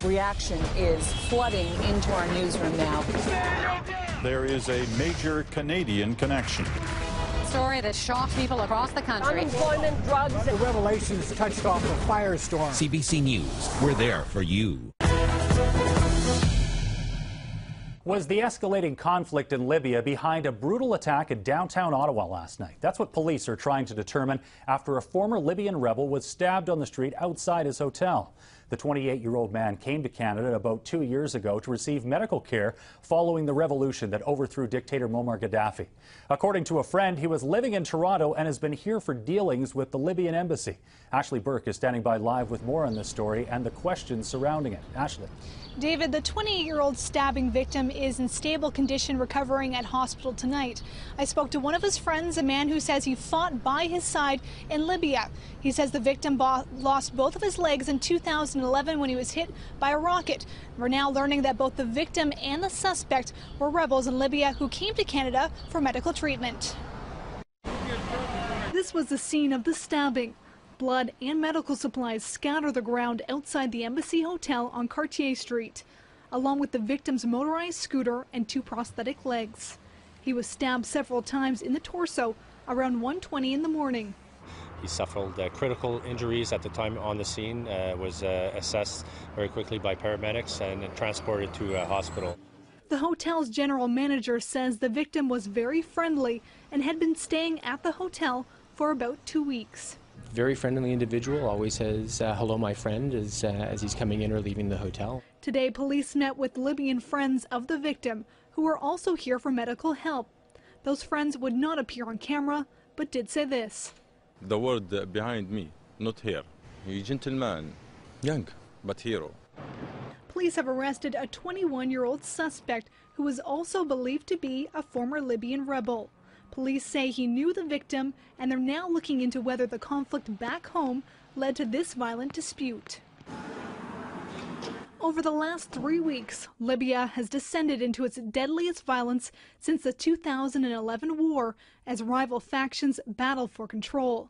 Reaction is flooding into our newsroom now. There is a major Canadian connection. Story that shocked people across the country. Unemployment, drugs, The revelations touched off a firestorm. CBC News, we're there for you. Was the escalating conflict in Libya behind a brutal attack in downtown Ottawa last night? That's what police are trying to determine after a former Libyan rebel was stabbed on the street outside his hotel. The 28-year-old man came to Canada about 2 years ago to receive medical care following the revolution that overthrew dictator Muammar Gaddafi. According to a friend, he was living in Toronto and has been here for dealings with the Libyan embassy. Ashley Burke is standing by live with more on this story and the questions surrounding it. Ashley. David, the 28-year-old stabbing victim is in stable condition, recovering at hospital tonight. I spoke to one of his friends, a man who says he fought by his side in Libya. He says the victim lost both of his legs in 2011 when he was hit by a rocket. We're now learning that both the victim and the suspect were rebels in Libya who came to Canada for medical treatment. This was the scene of the stabbing. Blood and medical supplies scatter the ground outside the Embassy Hotel on Cartier Street, along with the victim's motorized scooter and 2 prosthetic legs. He was stabbed several times in the torso around 1:20 in the morning. He suffered critical injuries at the time on the scene, was assessed very quickly by paramedics and transported to a hospital. The hotel's general manager says the victim was very friendly and had been staying at the hotel for about 2 weeks. Very friendly individual, always says hello my friend as he's coming in or leaving the hotel. Today police met with Libyan friends of the victim who were also here for medical help. Those friends would not appear on camera but did say this. The word behind me, not here. He's a gentleman, young but hero. Police have arrested a 21-year-old suspect who is also believed to be a former Libyan rebel. Police say he knew the victim, and they're now looking into whether the conflict back home led to this violent dispute. Over the last 3 weeks, Libya has descended into its deadliest violence since the 2011 war as rival factions battle for control.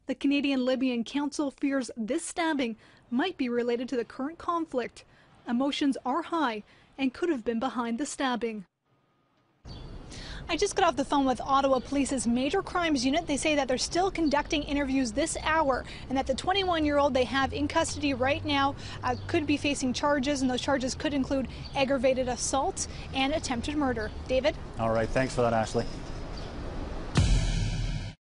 The Canadian Libyan Council fears this stabbing might be related to the current conflict. Emotions are high and could have been behind the stabbing. I just got off the phone with Ottawa Police's Major Crimes Unit. They say that they're still conducting interviews this hour and that the 21-year-old they have in custody right now could be facing charges, and those charges could include aggravated assault and attempted murder. David? All right, thanks for that, Ashley.